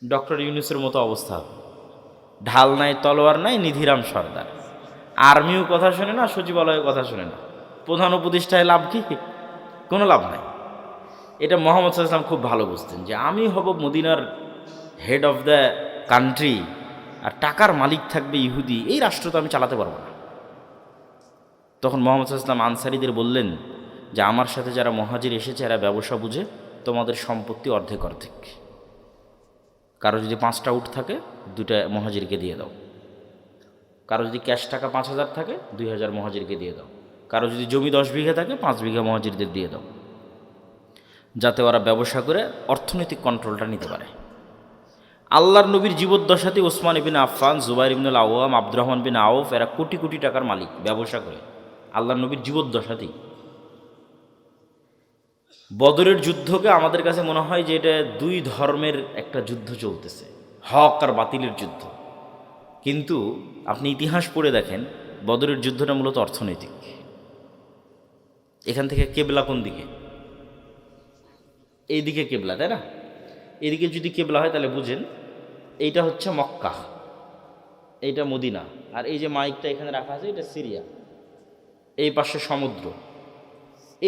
Doctor ইউনূসের মতো অবস্থা হবে। ঢাল নাই, তলোয়ার নাই, নিধিরাম সর্দার। আর্মিও কথা শোনে না, সচিবালয়ের কথা শোনে না, প্রধান উপদেষ্টায় লাভ কি? কোনো লাভ নাই। এটা মোহাম্মদ সাল্লাল্লাহু আলাইহি ওয়াসাল্লাম খুব ভালো বুঝতেন যে আমি হব মদিনার হেড অফ দ্য কান্ট্রি, আর টাকার মালিক থাকবে ইহুদি, এই রাষ্ট্র তো আমি চালাতে পারবো না। তখন মোহাম্মদ সাল্লাল্লাহু আলাইহি ওয়াসাল্লাম আনসারীদের বললেন যে আমার সাথে যারা মহাজির এসেছে এরা ব্যবসা বুঝে, তোমাদের সম্পত্তি অর্ধেক অর্ধেক। কারো যদি 5টা উট থাকে 2টা মহাজিরকে দিয়ে দাও, কারো যদি ক্যাশ টাকা 5,000 থাকে 2,000 মহাজিরকে দিয়ে দাও, কারো যদি জমি 10 বিঘা থাকে 5 বিঘা মহাজিরদের দিয়ে দাও, যাতে ওরা ব্যবসা করে অর্থনৈতিক কন্ট্রোলটা নিতে পারে। আল্লাহর নবীর জীবদ্দশাতে ওসমান ইবনে আফফান, জুবাইর ইবনুল আওয়াম, আব্দুর রহমান বিন আউফ এরা কোটি কোটি টাকার মালিক ব্যবসা করে আল্লাহর নবীর জীবদ্দশাতেই। বদরের যুদ্ধকে আমাদের কাছে মনে হয় যে এটা দুই ধর্মের একটা যুদ্ধ চলতেছে, হক আর বাতিলের যুদ্ধ। কিন্তু আপনি ইতিহাস পড়ে দেখেন বদরের যুদ্ধটা মূলত অর্থনৈতিক। এখান থেকে কেবলা কোন দিকে? এই দিকে কেবলা, তাই না? এদিকে যদি কেবলা হয় তাহলে বুঝেন এইটা হচ্ছে মক্কা, এইটা মদিনা, আর এই যে মাইকটা এখানে রাখা আছে এটা সিরিয়া। এই পাশে সমুদ্র,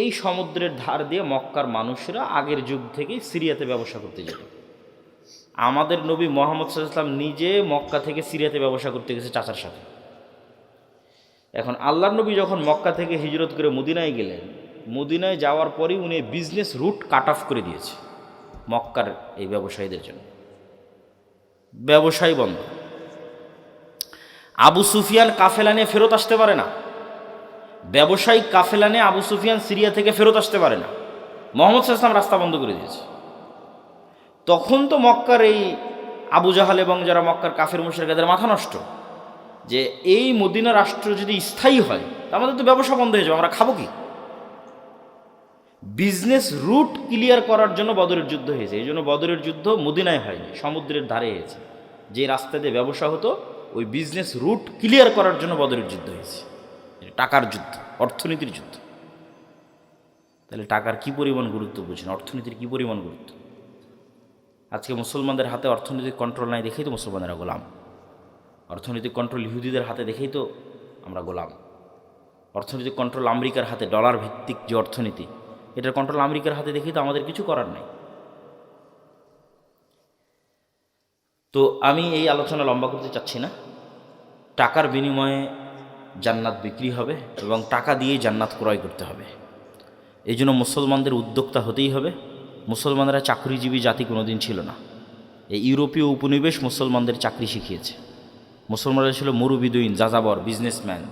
এই সমুদ্রের ধার দিয়ে মক্কার মানুষরা আগের যুগ থেকেই সিরিয়াতে ব্যবসা করতে যেত। আমাদের নবী মুহাম্মদ সাল্লাল্লাহু আলাইহি ওয়াসাল্লাম নিজে মক্কা থেকে সিরিয়াতে ব্যবসা করতে গেছে চাচার সাথে। এখন আল্লাহর নবী যখন মক্কা থেকে হিজরত করে মদিনায় গেলেন, মদিনায় যাওয়ার পরই উনি বিজনেস রুট কাট অফ করে দিয়েছে মক্কার এই ব্যবসায়ীদের জন্য। ব্যবসায় বন্ধ। আবু সুফিয়ান কাফেলা নিয়ে ফেরত আসতে পারে না, ব্যবসায়িক কাফেলা নিয়ে আবু সুফিয়ান সিরিয়া থেকে ফেরত আসতে পারে না। মুহাম্মদ সাল্লাল্লাহু আলাইহি ওয়াসাল্লাম রাস্তা বন্ধ করে দিয়েছে। তখন তো মক্কার এই আবু জাহাল এবং যারা মক্কার কাফের মুশরিক এদের মাথা নষ্ট যে এই মদিনা রাষ্ট্র যদি স্থায়ী হয় তা আমাদের তো ব্যবসা বন্ধ হয়ে যাবে, আমরা খাবো কি? বিজনেস রুট ক্লিয়ার করার জন্য বদরের যুদ্ধ হয়েছে। এই জন্য বদরের যুদ্ধ মদিনায় হয়নি, সমুদ্রের ধারে হয়েছে। যে রাস্তা দিয়ে ব্যবসা হতো ওই বিজনেস রুট ক্লিয়ার করার জন্য বদরের যুদ্ধ হয়েছে। টাকার যুদ্ধ, অর্থনীতির যুদ্ধ। তাহলে টাকার কি পরিমাণ গুরুত্ব বুঝেন, অর্থনীতির কি পরিমাণ গুরুত্ব। আজকে মুসলমানদের হাতে অর্থনৈতিক কন্ট্রোল নাই দেখেই তো মুসলমানেরা গোলাম। অর্থনৈতিক কন্ট্রোল ইহুদিদের হাতে দেখেই তো আমরা গোলাম। অর্থনৈতিক কন্ট্রোল আমেরিকার হাতে, ডলার ভিত্তিক যে অর্থনীতি, এটার কন্ট্রোল আমেরিকার হাতে দেখেই তো আমাদের কিছু করার নাই। তো আমি এই আলোচনা লম্বা করতে চাচ্ছি না। টাকার বিনিময়ে জান্নাত বিক্রি হবে এবং টাকা দিয়েই জান্নাত ক্রয় করতে হবে। এই জন্য মুসলমানদের উদ্যোক্তা হতেই হবে। মুসলমানরা চাকরিজীবী জাতি কোনোদিন ছিল না। এই ইউরোপীয় উপনিবেশ মুসলমানদের চাকরি শিখিয়েছে। মুসলমানরা ছিল মরুবিদুইন, যাযাবর, বিজনেসম্যান।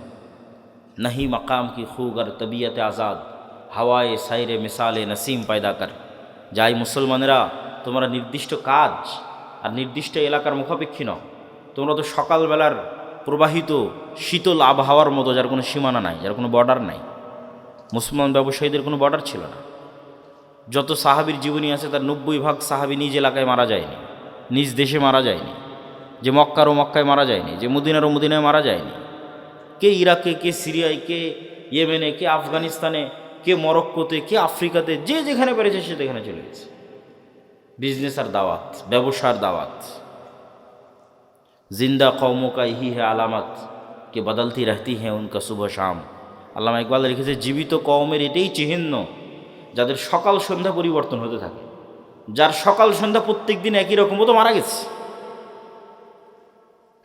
নাহি মাকাম কি খুগার তবিয়তে আজাদ, হাওয়ায়ে সাইরে মিসালে নসিম পায়দা কর। যাই মুসলমানেরা, তোমরা নির্দিষ্ট কাজ আর নির্দিষ্ট এলাকার মুখাপেক্ষী নও। তোমরা তো সকালবেলার প্রবাহিত শীতল আবহাওয়ার মতো, যার কোনো সীমানা নাই, যার কোনো বর্ডার নাই। মুসলমান ব্যবসায়ীদের কোনো বর্ডার ছিল না। যত সাহাবীর জীবনী আছে তার 90% সাহাবী নিজ এলাকায় মারা যায়নি, নিজ দেশে মারা যায়নি। যে মক্কার ও মক্কায় মারা যায়নি, যে মদিনার ও মদিনায় মারা যায়নি। কে ইরাকে, কে সিরিয়ায়, কে ইয়েমেনে, কে আফগানিস্তানে, কে মরক্কোতে, কে আফ্রিকাতে, যে যেখানে পেরেছে সে যেখানে চলে গেছে। বিজনেস আর দাওয়াত, ব্যবসার দাওয়াত। জিন্দা কৌমো কা ইহি হে আলামত কে বদলতি রহতি হ্যাঁ উনকা শুভ শাম। আল্লামা ইকবাল লিখেছে, জীবিত কওমের এটাই চিহ্ন যাদের সকাল সন্ধ্যা পরিবর্তন হতে থাকে। যার সকাল সন্ধ্যা প্রত্যেক দিন একই রকম, ও তো মারা গেছে।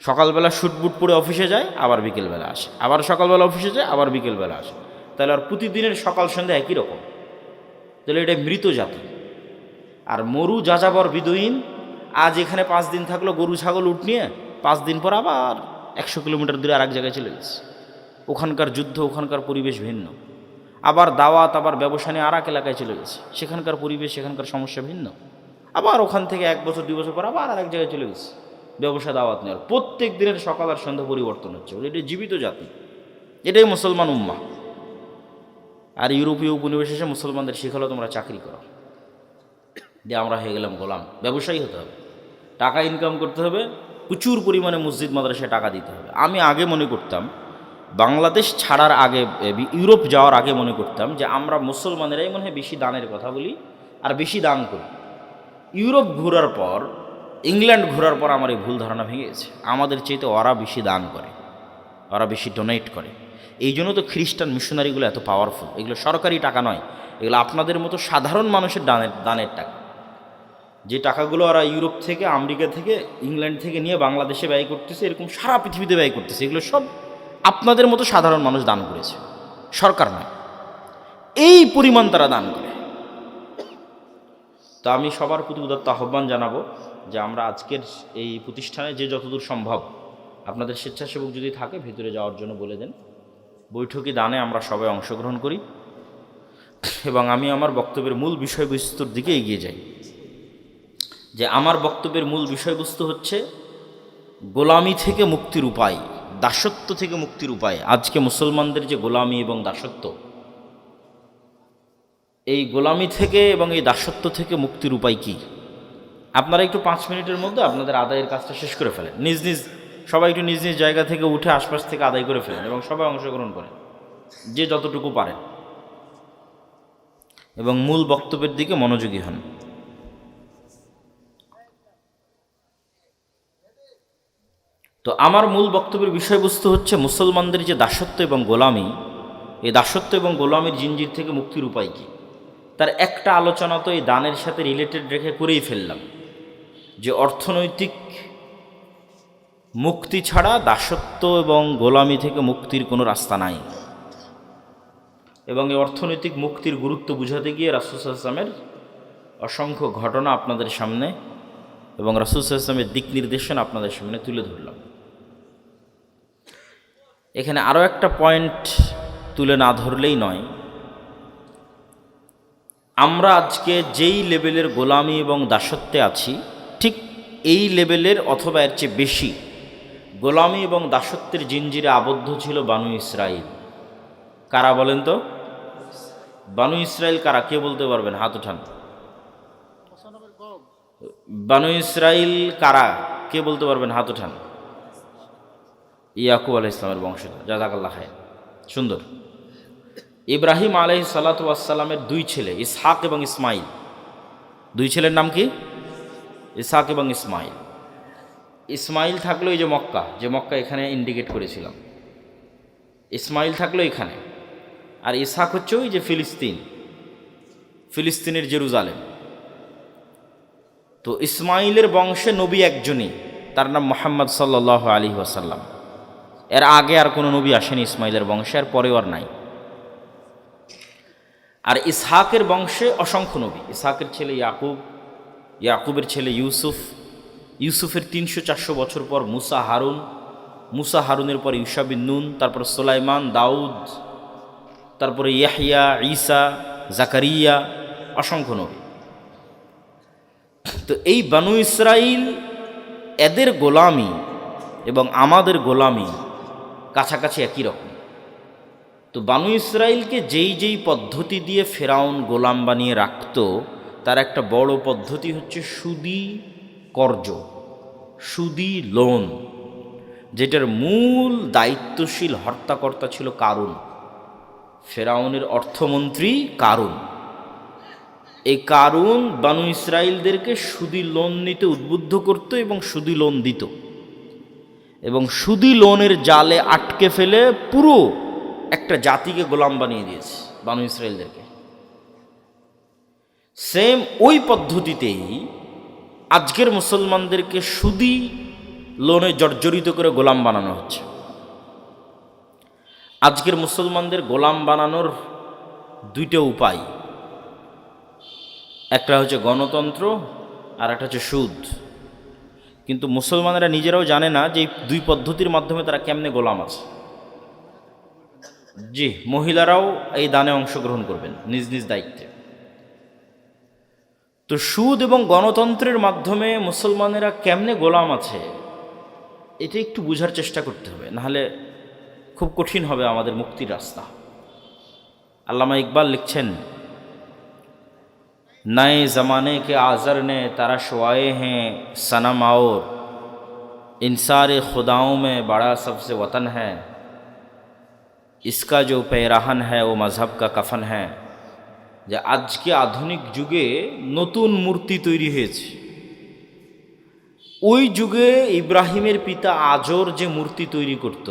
সকালবেলা শুটবুট পরে অফিসে যায়, আবার বিকেলবেলা আসে, আবার সকালবেলা অফিসে যায়, আবার বিকেলবেলা আসে। তাহলে আর প্রতিদিনের সকাল সন্ধ্যা একই রকম। তাহলে এটা মৃত জাতি। আর মরু যাযাবর বিদুইন, আজ এখানে 5 দিন থাকলো গরু ছাগল উঠ নিয়ে, 5 দিন পর আবার 100 কিলোমিটার দূরে আর এক জায়গায় চলে গেছে। ওখানকার যুদ্ধ, ওখানকার পরিবেশ ভিন্ন। আবার দাওয়াত, আবার ব্যবসা নিয়ে আর এক এলাকায় চলে গেছে, সেখানকার পরিবেশ, সেখানকার সমস্যা ভিন্ন। আবার ওখান থেকে 1 বছর 2 বছর পর আবার আর এক জায়গায় চলে গেছে ব্যবসা দাওয়াত নেওয়ার। প্রত্যেক দিনের সকাল আর সন্ধ্যা পরিবর্তন হচ্ছে। এটা জীবিত জাতি, এটাই মুসলমান উম্মাহ। আর ইউরোপীয় উপনিবেশ এসে মুসলমানদের শিখালো তোমরা চাকরি করো, দিয়ে আমরা হয়ে গেলাম গোলাম। ব্যবসায়ী হতে হবে, টাকা ইনকাম করতে হবে, প্রচুর পরিমাণে মসজিদ মাদ্রাসায় টাকা দিতে হবে। আমি আগে মনে করতাম, বাংলাদেশ ছাড়ার আগে, ইউরোপ যাওয়ার আগে মনে করতাম যে আমরা মুসলমানেরাই মনে হয় বেশি দানের কথা বলি আর বেশি দান করি। ইউরোপ ঘোরার পর ইংল্যান্ড ঘোরার পর আমার এই ভুল ধারণা ভেঙে গেছে, আমাদের চাইতে ওরা বেশি দান করে, ওরা বেশি ডোনেট করে। এই জন্য তো খ্রিস্টান মিশনারিগুলো এত পাওয়ারফুল। এগুলো সরকারি টাকা নয়, এগুলো আপনাদের মতো সাধারণ মানুষের দানের টাকা। যে টাকাগুলো ওরা ইউরোপ থেকে, আমেরিকা থেকে, ইংল্যান্ড থেকে নিয়ে বাংলাদেশে ব্যয় করতেছে, এরকম সারা পৃথিবীতে ব্যয় করতেছে, এগুলো সব আপনাদের মতো সাধারণ মানুষ দান করেছে, সরকার নয়। এই পরিমাণ তারা দান করে। তো আমি সবার প্রতি উদাত্ত আহ্বান জানাবো যে আমরা আজকের এই প্রতিষ্ঠানে যে যতদূর সম্ভব আপনাদের স্বেচ্ছাসেবক যদি থাকে ভেতরে যাওয়ার জন্য বলে দেন। বৈঠকি দানে আমরা সবাই অংশগ্রহণ করি এবং আমি আমার বক্তব্যের মূল বিষয়বস্তুর দিকে এগিয়ে যাই। যে আমার বক্তব্যের মূল বিষয়বস্তু হচ্ছে গোলামি থেকে মুক্তির উপায়, দাসত্ব থেকে মুক্তির উপায়। আজকে মুসলমানদের যে গোলামি এবং দাসত্ব, এই গোলামি থেকে এবং এই দাসত্ব থেকে মুক্তির উপায় কি? আপনারা একটু 5 মিনিটের মধ্যে আপনাদের আদায়ের কাজটা শেষ করে ফেলেন। সবাই একটু নিজ নিজ জায়গা থেকে উঠে আশপাশ থেকে আদায় করে ফেলেন এবং সবাই অংশগ্রহণ করেন যে যতটুকু পারেন, এবং মূল বক্তব্যের দিকে মনোযোগী হন। তো আমার মূল বক্তব্যের বিষয়বস্তু হচ্ছে মুসলমানদের যে দাসত্ব এবং গোলামি, এই দাসত্ব এবং গোলামির জিঞ্জির থেকে মুক্তির উপায় কী, তার একটা আলোচনা তো এই দানের সাথে রিলেটেড রেখে করেই ফেললাম। যে অর্থনৈতিক মুক্তি ছাড়া দাসত্ব এবং গোলামি থেকে মুক্তির কোনো রাস্তা নাই, এবং এই অর্থনৈতিক মুক্তির গুরুত্ব বুঝাতে গিয়ে রাসূল সাল্লাল্লাহু আলাইহি ওয়াসাল্লামের অসংখ্য ঘটনা আপনাদের সামনে এবং রাসূল সাল্লাল্লাহু আলাইহি ওয়াসাল্লামের দিক নির্দেশনা আপনাদের সামনে তুলে ধরলাম। এখানে আরও একটা পয়েন্ট তুলে না ধরলেই নয়। আমরা আজকে যেই লেভেলের গোলামি এবং দাসত্বে আছি, ঠিক এই লেভেলের অথবা এর চেয়ে বেশি গোলামি এবং দাসত্বের জিঞ্জিরে আবদ্ধ ছিল বানু ইসরাইল। কারা বলেন তো? বানু ইসরাইল কারা? কে বলতে পারবেন? হাত উঠান। বানু ইসরাইল কারা? কে বলতে পারবেন? হাত উঠান। ইয়াকুব আলাইহিস সালামের বংশধর। জাযাকাল্লাহ খায়র, সুন্দর। ইব্রাহিম আলাইহিস সালাতু ওয়াস সালামের 2 ছেলে, ইসহাক এবং ইসমাইল। 2 ছেলের নাম কি? ইসহাক এবং ইসমাইল। ইসমাইল থাকলো এই যে মক্কা এখানে ইন্ডিকেট করেছিলাম, ইসমাইল থাকলো এখানে। আর ইসহাক হচ্ছে ওই যে ফিলিস্তিনের জেরুজালেম। তো ইসমাইলের বংশে নবী একজনই, তার নাম মুহাম্মদ সাল্লাল্লাহু আলাইহি ওয়াসাল্লাম। এর আগে আর কোনো নবী আসেনি ইসমাইলের বংশে, আর পরেও আর নাই। আর ইসহাকের বংশে অসংখ্য নবী। ইসহাকের ছেলে ইয়াকুব, ইয়াকুবের ছেলে ইউসুফের 300-400 বছর পর মুসা হারুনের পর ইউশা বিন নুন, তারপর সুলাইমান, দাউদ, তারপরে ইয়াহইয়া, ঈসা, জাকারিয়া, অসংখ্য নবী। তো এই বানু ইসরাইল, এদের গোলামি এবং আমাদের গোলামি কাছাকাছি একই রকম। তো বানু ইসরাইলকে যেই পদ্ধতি দিয়ে ফেরাউন গোলাম বানিয়ে রাখত, তার একটা বড় পদ্ধতি হচ্ছে সুদি কর্জ, সুদি লোন, যেটার মূল দায়িত্বশীল হর্তাকর্তা ছিল কারুন, ফেরাউনের অর্থমন্ত্রী কারুন। এই কারুন বানু ইসরাইলদেরকে সুদি লোন নিতে উদ্বুদ্ধ করত এবং সুদি লোন দিত, এবং সুদি লোনের জালে আটকে ফেলে পুরো একটা জাতিকে গোলাম বানিয়ে দিয়েছে বানু ইসরাইলদেরকে। সেম ওই পদ্ধতিতেই আজকের মুসলমানদেরকে সুদি লোনে জর্জরিত করে গোলাম বানানো হচ্ছে। আজকের মুসলমানদের গোলাম বানানোর 2টা উপায়, একটা হচ্ছে গণতন্ত্র আর একটা হচ্ছে সুদ। কিন্তু মুসলমানেরা নিজেরাও জানে না যে এই 2 পদ্ধতির মাধ্যমে তারা কেমনে গোলাম আছে। জি, মহিলারাও এই দানে অংশগ্রহণ করবেন নিজ নিজ দায়িত্বে। তো সুদ এবং গণতন্ত্রের মাধ্যমে মুসলমানেরা কেমনে গোলাম আছে, এটা একটু বোঝার চেষ্টা করতে হবে, নাহলে খুব কঠিন হবে আমাদের মুক্তির রাস্তা। আল্লামা ইকবাল লিখছেন, नए ज़माने के आज़र ने तरशवाए हैं सनम और इंसार खुदाओं में बड़ा सबसे वतन है, इसका जो पैराहन है वो मज़हब का कफन है। যে আজকে আধুনিক যুগে নতুন মূর্তি তৈরি হয়েছে, ওই যুগে ইব্রাহিমের পিতা আজর যে মূর্তি তৈরি করত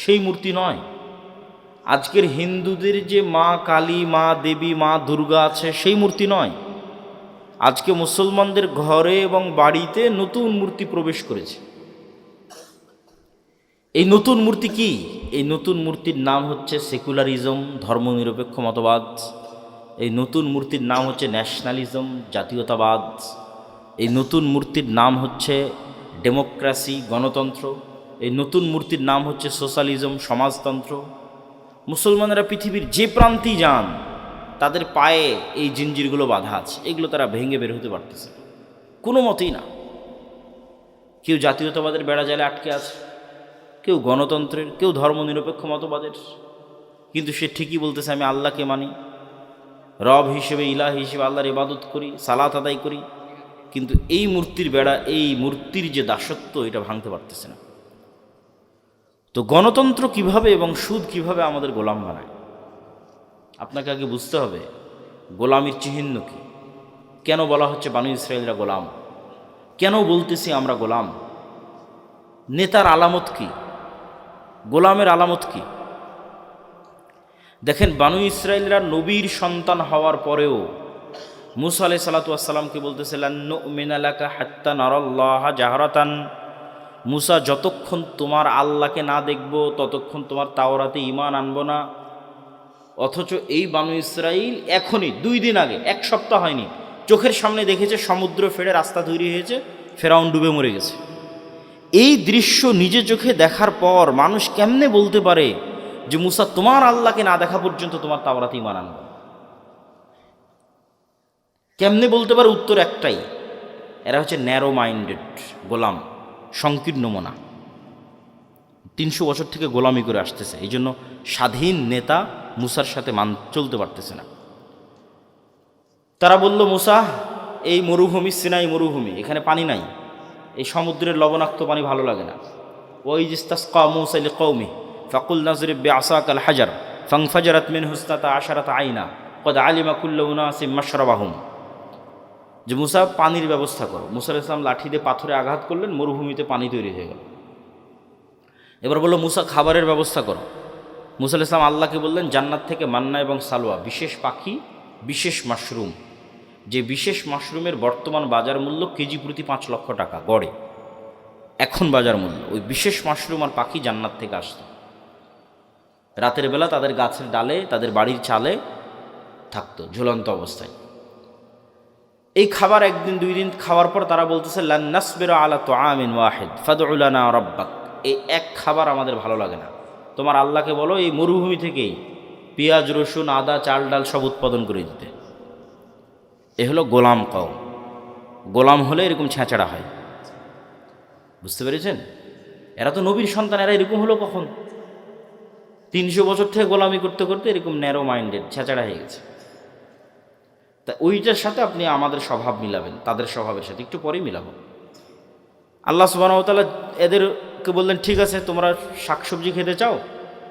সেই মূর্তি নয়। আজকের হিন্দুদের যে মা কালী, মা দেবী, মা দুর্গা আছে সেই মূর্তি নয়। আজকে মুসলমানদের ঘরে এবং বাড়িতে নতুন মূর্তি প্রবেশ করেছে। এই নতুন মূর্তি কি? এই নতুন মূর্তির নাম হচ্ছে সেকুলারিজম, ধর্মনিরপেক্ষ মতবাদ। এই নতুন মূর্তির নাম হচ্ছে ন্যাশনালিজম, জাতীয়তাবাদ। এই নতুন মূর্তির নাম হচ্ছে ডেমোক্রেসি, গণতন্ত্র। এই নতুন মূর্তির নাম হচ্ছে সোশ্যালিজম, সমাজতন্ত্র। মুসলমানেরা পৃথিবীর যে প্রান্তেই যান তাদের পায়ে এই জিঞ্জিরগুলো বাঁধা আছে, এগুলো তারা ভেঙে বের হতে পারতেছে কোনো মতেই না। কেউ জাতীয়তাবাদের বেড়া জালে আটকে আছে, কেউ গণতন্ত্রের, কেউ ধর্মনিরপেক্ষ মতবাদের। কিন্তু সে ঠিকই বলতেছে আমি আল্লাহকে মানি, রব হিসেবে, ইলাহ হিসেবে আল্লাহর ইবাদত করি, সালাত আদায় করি। কিন্তু এই মূর্তির বেড়া, এই মূর্তির যে দাসত্ব, এটা ভাঙতে পারতেছে না। তো গণতন্ত্র কিভাবে এবং সুদ কিভাবে আমাদের গোলাম বানায়, আপনাকে আগে বুঝতে হবে গোলামির চিহ্ন কি। কেন বলা হচ্ছে বানু ইসরায়েলরা গোলাম? কেন বলতেছি আমরা গোলাম? নেতার আলামত কি? গোলামের আলামত কি? দেখেন, বানু ইসরায়েলরা নবীর সন্তান হওয়ার পরেও মুসা আলাইহিস সালাতু ওয়াস সালামকে বলতেছে লান নুমিনা লাকা হাত্তা নারাল্লাহা জাহরাতান। মুসা, যতক্ষণ তোমার আল্লাহকে না দেখব ততক্ষণ তোমার তাওরাতে ঈমান আনবো না। অথচ এই বানু ইসরাইল এখনই 2 দিন আগে, 1 সপ্তাহ হয়নি, চোখের সামনে দেখেছে সমুদ্র ফেটে রাস্তা তৈরি হয়েছে, ফেরাউন ডুবে মরে গেছে। এই দৃশ্য নিজে চোখে দেখার পর মানুষ কেমনে বলতে পারে যে মুসা, তোমার আল্লাহকে না দেখা পর্যন্ত তোমার তাওরাতে ঈমান আনবো? কেমনে বলতে পারে? উত্তর একটাই, এরা হচ্ছে ন্যারো মাইন্ডেড গোলাম, সংকীর্ণ মনা। 300 বছর থেকে গোলামি করে আসতেছে, এই জন্য স্বাধীন নেতা মুসার সাথে চলতে পারতেছে না। তারা বলল, মুসা, এই মরুভূমি সিনাই মরুভূমি, এখানে পানি নাই, এই সমুদ্রের লবণাক্ত পানি ভালো লাগে না। ওই ইস্তাসকা মুসা লিকওমি ফাকুল নাজরিব বিআসাকাল হাজার ফানফাজারাত মিনহু ইসনাতা আশারাতা আইনা ক্বাদ আলিমা কুল্লু উনাসিম মাশরাবাহুম। যে মুসা, পানির ব্যবস্থা করো। মুসা আলাইহিস সালাম লাঠি দিয়ে পাথরে আঘাত করলেন, মরুভূমিতে পানি তৈরি হয়ে গেল। এবার বলল, মুসা, খাবারের ব্যবস্থা করো। মুসা আলাইহিস সালাম আল্লাহকে বললেন, জান্নাত থেকে মান্না এবং সালোয়া, বিশেষ পাখি, বিশেষ মাশরুম, যে বিশেষ মাশরুমের বর্তমান বাজার মূল্য কেজি প্রতি 5 লক্ষ টাকা গড়ে, এখন বাজার মূল্য। ওই বিশেষ মাশরুম আর পাখি জান্নাত থেকে আসতো। রাতের বেলা তাদের গাছের ডালে, তাদের বাড়ির চালে থাকতো ঝুলন্ত অবস্থায়। এই খাবার 1 দিন 2 দিন খাওয়ার পর তারা বলতেছে লান নাসবিরা আলা তুআমিন ওয়াহিদ ফাদউ লানা রাব্বাক। এই এক খাবার আমাদের ভালো লাগে না, তোমার আল্লাহকে বলো এই মরুভূমি থেকেই পেঁয়াজ, রসুন, আদা, চাল ডাল সব উৎপাদন করে দিতে। এ হলো গোলাম কওম। গোলাম হলে এরকম ছেঁচড়া হয়, বুঝতে পেরেছেন? এরা তো নবীর সন্তান, এরা এরকম হলো কখন? 300 বছর থেকে গোলামি করতে করতে এরকম ন্যারো মাইন্ডেড ছেঁচড়া হয়ে গেছে। তা ওইটার সাথে আপনি আমাদের স্বভাব মিলাবেন, তাদের স্বভাবের সাথে একটু পরেই মিলাবো। আল্লাহ সুবহানাহু ওয়া তাআলা এদেরকে বললেন, ঠিক আছে, তোমরা শাকসবজি খেতে চাও,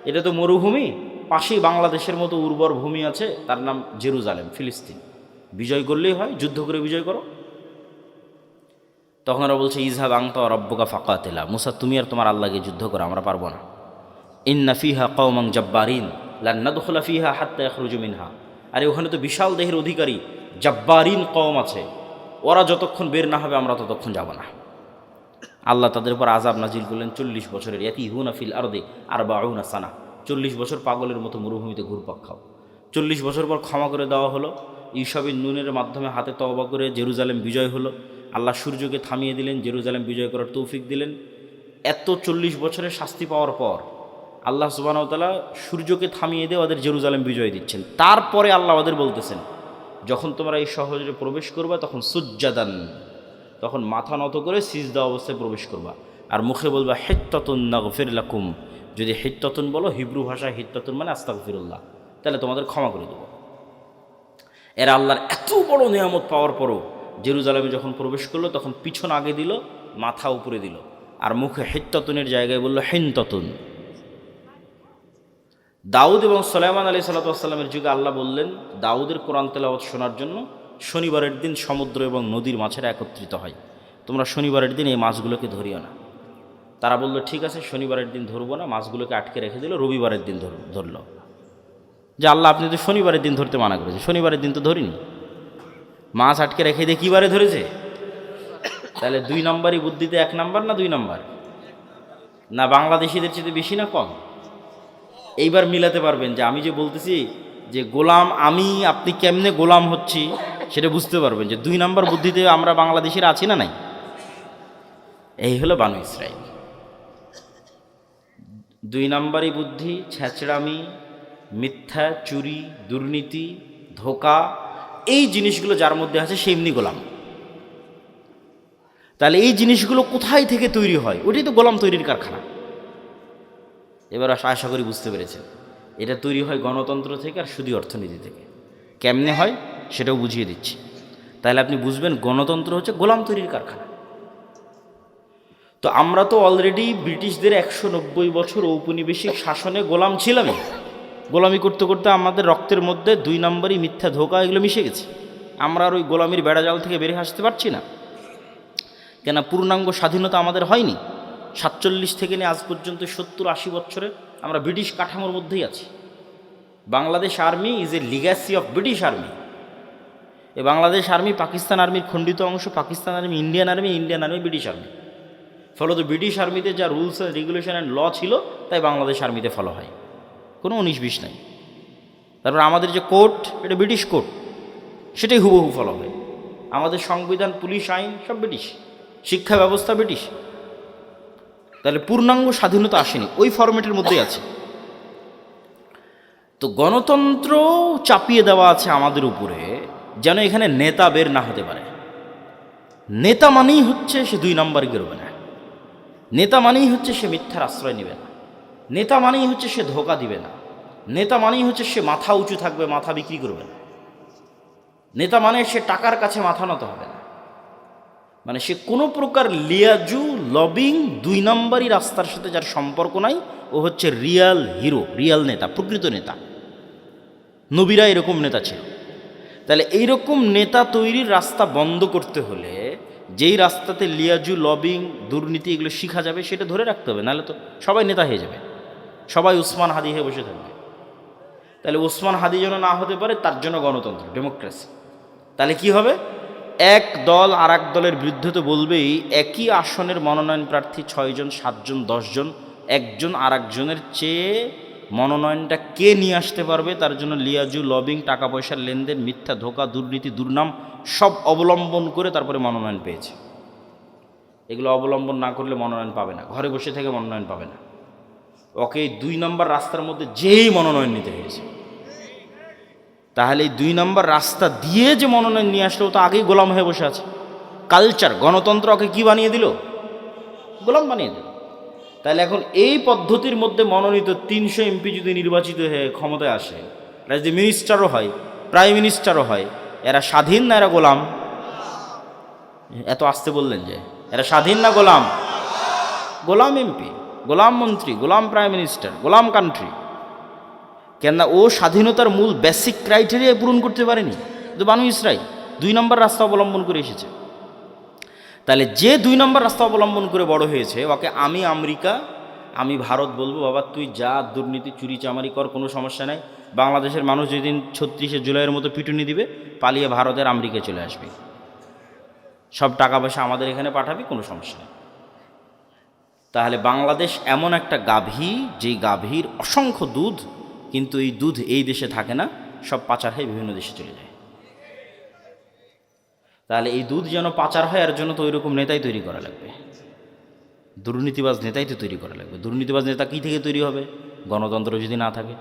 এটা তো মরুভূমি, পাশেই বাংলাদেশের মতো উর্বর ভূমি আছে, তার নাম জেরুজালেম, ফিলিস্তিন, বিজয় করলেই হয়, যুদ্ধ করে বিজয় করো। তখন ওরা বলছে, ইযহাব আনতা ওয়া রাব্বুকা ফাকাতিলা। মুসা, তুমি আর তোমার আল্লাহকে যুদ্ধ করো, আমরা পারবো না। ইন্না ফিহা কওমান জাব্বারিন লান নাদখুলা ফিহা হাত্তা ইয়াখরুজু মিনহা। আরে ওখানে তো বিশাল দেহের অধিকারী জাব্বারিন কওম আছে, ওরা যতক্ষণ বের না হবে আমরা ততক্ষণ যাব না। আল্লাহ তাদের উপর আযাব নাজিল করলেন 40 বছরের। ইয়াতিহুনা ফিল আরদি 40 সানা, 40 বছর পাগলের মতো মরুভূমিতে ঘুরপাক খাও। 40 বছর পর ক্ষমা করে দেওয়া হলো। ঈশাবিন নুনের মাধ্যমে হাতে তওবা করে জেরুজালেম বিজয় হলো। আল্লাহ সূর্যকে থামিয়ে দিলেন, জেরুজালেম বিজয় করার তৌফিক দিলেন। এত 40 বছরের শাস্তি পাওয়ার পর আল্লাহ সুবহানাহু ওয়া তাআলা সূর্যকে থামিয়ে দিয়ে ওদের জেরুজালেম বিজয় দিচ্ছেন। তারপরে আল্লাহ ওদের বলতেছেন, যখন তোমরা এই শহরে প্রবেশ করবা তখন সুজ্জাদান, তখন মাথা নত করে সিজদা অবস্থায় প্রবেশ করবা, আর মুখে বলবা হিত্তাতুন নাগফির লাকুম। যদি হিত্তাতুন বলো, হিব্রু ভাষায় হিত্তাতুন মানে আস্তাগফিরুল্লাহ, তাহলে তোমাদের ক্ষমা করে দেব। এরা আল্লাহর এত বড় নিয়ামত পাওয়ার পরও জেরুজালেমে যখন প্রবেশ করলো তখন পিছন আগে দিল, মাথা উপরে দিল, আর মুখে হিত্তাতুনের জায়গায় বলল হিনতাতুন। দাউদ এবং সুলাইমান আলাইহিস সালাতু ওয়াস সালামের যুগে আল্লাহ বললেন দাউদের কোরআন তেলাওয়াত শোনার জন্য শনিবারের দিন সমুদ্র এবং নদীর মাছেরা একত্রিত হয়। তোমরা শনিবারের দিন এই মাছগুলোকে ধরিও না। তারা বললো ঠিক আছে, শনিবারের দিন ধরবো না, মাছগুলোকে আটকে রেখে দিল, রবিবারের দিন ধরলো। যে আল্লাহ আপনি তো শনিবারের দিন ধরতে মানা করেছে, শনিবারের দিন তো ধরিনি, মাছ আটকে রেখে দিয়ে কী বারে ধরেছে? তাহলে 2 নম্বরই বুদ্ধিতে 1 নম্বর না 2 নম্বর? না বাংলাদেশিদের চেয়ে বেশি না কম? এইবার মিলাতে পারবেন যে আমি যে বলতেছি যে গোলাম আমি, আপনি কেমনে গোলাম হচ্ছি সেটা বুঝতে পারবেন যে 2 নম্বর বুদ্ধিতে আমরা বাংলাদেশিরা আছি না নাই? এই হলো বানু ইসরাইল। 2 নম্বরই বুদ্ধি, ছেঁচড়ামি, মিথ্যা, চুরি, দুর্নীতি, ধোঁকা, এই জিনিসগুলো যার মধ্যে আছে সে এমনি গোলাম। তাহলে এই জিনিসগুলো কোথায় থেকে তৈরি হয়? ওটাই তো গোলাম তৈরির কারখানা। এবার আশা করি বুঝতে পেরেছেন, এটা তৈরি হয় গণতন্ত্র থেকে আর সুদী অর্থনীতি থেকে। কেমনে হয় সেটাও বুঝিয়ে দিচ্ছি, তাহলে আপনি বুঝবেন গণতন্ত্র হচ্ছে গোলাম তৈরির কারখানা। তো আমরা তো অলরেডি ব্রিটিশদের 190 বছর ঔপনিবেশিক শাসনে গোলাম ছিলামই। গোলামি করতে করতে আমাদের রক্তের মধ্যে 2 নম্বরই মিথ্যা, ধোঁকা এগুলো মিশে গেছে। আমরা আর ওই গোলামির বেড়াজাল থেকে বেরিয়ে আসতে পারছি না। কেন? পূর্ণাঙ্গ স্বাধীনতা আমাদের হয়নি। 47 থেকে নিয়ে আজ পর্যন্ত 70-80 বছরে আমরা ব্রিটিশ কাঠামোর মধ্যেই আছি। Bangladesh army is a legacy of British army. এই বাংলাদেশ আর্মি পাকিস্তান আর্মির খণ্ডিত অংশ, Pakistan army Indian army, Indian army British army. ফলত ব্রিটিশ আর্মিতে যা rules and regulation and law ছিল তাই বাংলাদেশ আর্মিতে ফলো হয়, কোনো 19-20 নাই। তারপর আমাদের যে কোর্ট, এটা ব্রিটিশ কোর্ট, সেটাই হুবহু ফলো হয়। আমাদের সংবিধান, পুলিশ আইন সব ব্রিটিশ, শিক্ষা ব্যবস্থা ব্রিটিশ। তাহলে পূর্ণাঙ্গ স্বাধীনতা আসেনি, ওই ফরম্যাটের মধ্যেই আছে। তো গণতন্ত্র চাপিয়ে দেওয়া আছে আমাদের উপরে, যেন এখানে নেতা বের না হতে পারে। নেতা মানেই হচ্ছে সে 2 নম্বরে গেরবে না, নেতা মানেই হচ্ছে সে মিথ্যার আশ্রয় নেবে না, নেতা মানেই হচ্ছে সে ধোঁকা দিবে না, নেতা মানেই হচ্ছে সে মাথা উঁচু থাকবে, মাথা বিক্রি করবে না, নেতা মানে সে টাকার কাছে মাথা নত হবে না। মানে সে কোনো প্রকার লিয়াজু, লবিং, 2 নম্বরই রাস্তার সাথে যার সম্পর্ক নাই, ও হচ্ছে রিয়াল হিরো, রিয়াল নেতা, প্রকৃত নেতা। নবীরা এরকম নেতা ছিল। তাহলে এইরকম নেতা তৈরির রাস্তা বন্ধ করতে হলে যেই রাস্তাতে লিয়াজু, লবিং, দুর্নীতি এগুলো শিখা যাবে সেটা ধরে রাখতে হবে, নাহলে তো সবাই নেতা হয়ে যাবে, সবাই উসমান হাদি হয়ে বসে থাকবে। তাহলে উসমান হাদি যেন না হতে পারে, তার জন্য গণতন্ত্র, ডেমোক্রেসি। তাহলে কি হবে? এক দল আর এক দলের বিরুদ্ধে তো বলবেই, একই আসনের মনোনয়ন প্রার্থী 6 জন, 7 জন, 10 জন, একজন আর একজনের চেয়ে মনোনয়নটা কে নিয়ে আসতে পারবে তার জন্য লিয়াজু, লবিং, টাকা পয়সার লেনদেন, মিথ্যা, ধোঁকা, দুর্নীতি, দুর্নাম সব অবলম্বন করে তারপরে মনোনয়ন পেয়েছে। এগুলো অবলম্বন না করলে মনোনয়ন পাবে না, ঘরে বসে থেকে মনোনয়ন পাবে না। ওকে 2 নম্বর রাস্তার মধ্যে যেই মনোনয়ন নিতে হয়েছে, তাহলে এই 2 নম্বর রাস্তা দিয়ে যে মনোনয়ন নিয়ে আসলো, তো আগেই গোলাম হয়ে বসে আছে। কালচার, গণতন্ত্র ওকে কী বানিয়ে দিল? গোলাম বানিয়ে দিল। তাহলে এখন এই পদ্ধতির মধ্যে মনোনীত 300 এমপি যদি নির্বাচিত হয়ে ক্ষমতায় আসে, এরা যদি মিনিস্টারও হয়, প্রাইম মিনিস্টারও হয়, এরা স্বাধীন না এরা গোলাম? এত আসতে বললেন যে এরা স্বাধীন না গোলাম? গোলাম এমপি, গোলাম মন্ত্রী, গোলাম প্রাইম মিনিস্টার, গোলাম কান্ট্রি। কেননা ও স্বাধীনতার মূল বেসিক ক্রাইটেরিয়া পূরণ করতে পারেনি। তো বানু ইসরাইল 2 নম্বর রাস্তা অবলম্বন করে এসেছে। তাহলে যে 2 নম্বর রাস্তা অবলম্বন করে বড় হয়েছে, ওকে আমি আমেরিকা, আমি ভারত বলবো, বাবা তুই যা দুর্নীতি, চুরি চামারি কর, কোনো সমস্যা নাই। বাংলাদেশের মানুষ যেদিন 36শে জুলাইয়ের মতো পিটুনি দিবে, পালিয়ে ভারতের আমেরিকায় চলে আসবে, সব টাকা পয়সা আমাদের এখানে পাঠাবি, কোনো সমস্যা নেই। তাহলে বাংলাদেশ এমন একটা গাভী, যেই গাভীর অসংখ্য দুধ, কিন্তু এই দুধ এই দেশে থাকে না, সব পাচার হয়ে বিভিন্ন দেশে চলে যায়। তাহলে এই দুধ যেন পাচার হয়, এর জন্য তো ওইরকম নেতাই তৈরি করা লাগবে, দুর্নীতিবাজ নেতাই তো তৈরি করা লাগবে। দুর্নীতিবাজ নেতা কী থেকে তৈরি হবে? গণতন্ত্র যদি না থাকে।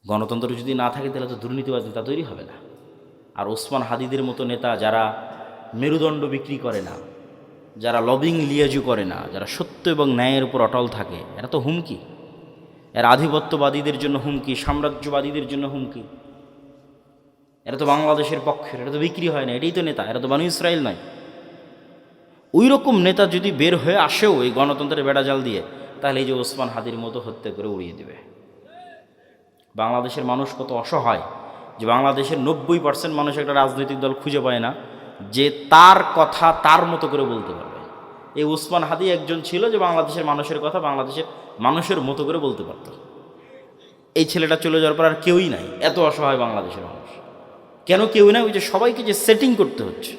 গণতন্ত্র যদি না থাকে তাহলে তো দুর্নীতিবাজ নেতা তৈরি হবে না। আর ওসমান হাদিদের মতো নেতা যারা মেরুদণ্ড বিক্রি করে না, যারা লবিং লিয়াজু করে না, যারা সত্য এবং ন্যায়ের উপর অটল থাকে, এরা তো হুমকি। এরা আধিপত্যবাদীদের জন্য হুমকি, সাম্রাজ্যবাদীদের জন্য হুমকি। এরা তো বাংলাদেশের পক্ষের, এটা তো বিক্রি হয় না, এটাই তো নেতা, এরা তো বানু ইসরাইল নয়। ওই রকম নেতা যদি বের হয়ে আসেও এই গণতন্ত্রের বেড়াজাল দিয়ে, তাহলে এই যে ওসমান হাদির মতো হত্যা করে উড়িয়ে দিবে। বাংলাদেশের মানুষ কত অসহায়, যে বাংলাদেশের 90% মানুষ একটা রাজনৈতিক দল খুঁজে পায় না, যে তার কথা তার মতো করে বলতে পারবে। এই ওসমান হাদি একজন ছিল যে বাংলাদেশের মানুষের কথা বাংলাদেশের মানুষের মতো করে বলতে পারত। এই ছেলেটা চলে যাওয়ার পর আর কেউই নাই, এত অসহায় বাংলাদেশের মানুষ। কেন কেউই নাই? ওই যে সবাইকে যে সেটিং করতে হচ্ছে,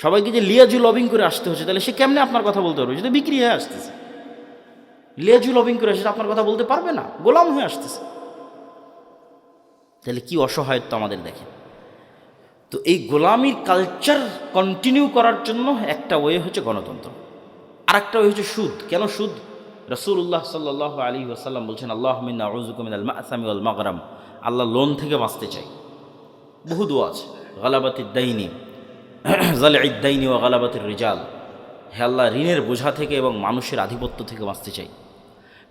সবাইকে যে লিয়াজু লবিং করে আসতে হচ্ছে, তাহলে সে কেমনে আপনার কথা বলতে পারবে? যদি বিক্রি হয়ে আসতেছে, লিয়াজু লবিং করে আসে আপনার কথা বলতে পারবে না, গোলাম হয়ে আসতেছে। তাহলে কি অসহায়ত্ব আমাদের দেখেন। তো এই গোলামির কালচার কন্টিনিউ করার জন্য একটা ওয়ে হচ্ছে গণতন্ত্র, আর একটা ওয়ে হচ্ছে সুদ। কেন সুদ? রাসূলুল্লাহ সাল্লাল্লাহু আলাইহি ওয়াসাল্লাম বলছেন, আল্লাহুম্মা ইন্নী আউযুবিকা মিনাল মা'সামি ওয়াল মাগরাম। আল্লাহ লোন থেকে বাঁচতে চাই। বহু দোয়া আছে, গালাবাতিদ দাইনি, জালঈদ দাইনি ওয়া গালাবাতির রিজাল। হে আল্লাহ, ঋণের বোঝা থেকে এবং মানুষের আধিপত্য থেকে বাঁচতে চাই।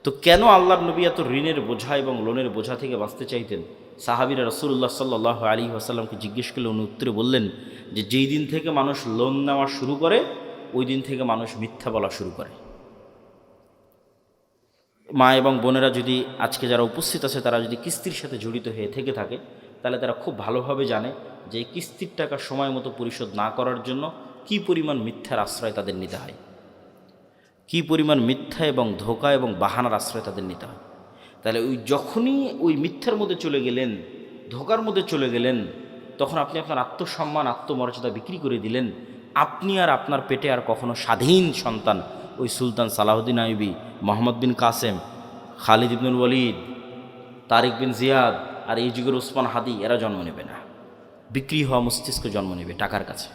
তো কেন আল্লাহর নবী এত ঋণের বোঝা এবং লোনের বোঝা থেকে বাঁচতে চাইতেন? সাহাবীরা রাসূলুল্লাহ সাল্লাল্লাহু আলাইহি ওয়াসাল্লামকে জিজ্ঞেস করলে উনি উত্তরে বললেন যে যেই দিন থেকে মানুষ লোন নেওয়া শুরু করে ওই দিন থেকে মানুষ মিথ্যা বলা শুরু করে। মা এবং বোনেরা যদি আজকে যারা উপস্থিত আছে তারা যদি কিস্তির সাথে জড়িত হয়ে থেকে থাকে, তাহলে তারা খুব ভালোভাবে জানে যে এই কিস্তির টাকা সময় মতো পরিশোধ না করার জন্য কী পরিমাণ মিথ্যার আশ্রয় তাদের নিতে হয়, কী পরিমাণ মিথ্যা এবং ধোঁকা এবং বাহানার আশ্রয় তাদের নিতে হয়। তাহলে ওই যখনই ওই মিথ্যার মধ্যে চলে গেলেন, ধোঁকার মধ্যে চলে গেলেন, তখন আপনি আপনার আত্মসম্মান আত্মমর্যাদা বিক্রি করে দিলেন। আপনি আর আপনার পেটে আর কখনো স্বাধীন সন্তান ওই সুলতান সালাহুদ্দিন আইয়ুবী, মোহাম্মদ বিন কাসেম, খালিদ ইবনুল ওয়ালিদ, তারিক বিন জিয়াদ আর এই যুগের ওসমান হাদি এরা জন্ম নেবে না। বিক্রি হওয়া মস্তিষ্ক জন্ম নেবে টাকার কাছে।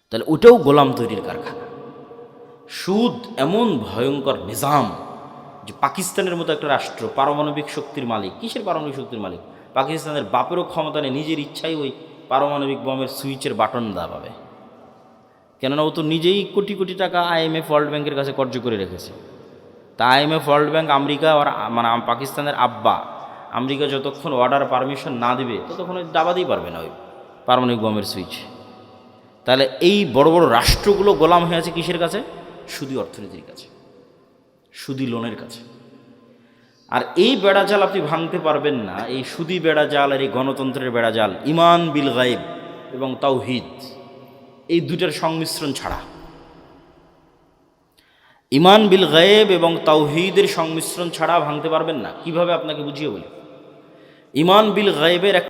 তাহলে ওটাও গোলাম তৈরির কারখানা। সুদ এমন ভয়ঙ্কর নিজাম যে পাকিস্তানের মতো একটা রাষ্ট্র পারমাণবিক শক্তির মালিক। কিসের পারমাণবিক শক্তির মালিক? পাকিস্তানের বাপেরও ক্ষমতা নেই নিজের ইচ্ছাই ওই পারমাণবিক বোমের সুইচের বাটন দাবাবে। কেননা ও তো নিজেই কোটি কোটি টাকা IMF ওয়ার্ল্ড ব্যাংকের কাছে কর্জ করে রেখেছে। তা IMF ওয়ার্ল্ড ব্যাংক আমেরিকা আর মানে পাকিস্তানের আব্বা, আমেরিকা যতক্ষণ অর্ডার পারমিশন না দেবে ততক্ষণ দাবাতেই পারবে না ওই পারমাণবিক বোমের সুইচ। তাহলে এই বড় বড় রাষ্ট্রগুলো গোলাম হয়ে আছে কিসের কাছে? সুদী অর্থনীতির কাছে, সুদী লোনের কাছে। আর এই বেড়াজাল আপনি ভাঙতে পারবেন না, এই সুদী বেড়াজাল আর এই গণতন্ত্রের বেড়াজাল, ইমান বিল গায়েব এবং তাওহীদ এই দুটার সংমিশ্রণ ছাড়া। ইমান বিল গায়েব এবং তাওহীদের সংমিশ্রণ ছাড়া ভাঙতে পারবেন না। কিভাবে আপনাকে বুঝিয়ে বলি। ইমান বিল গায়েবের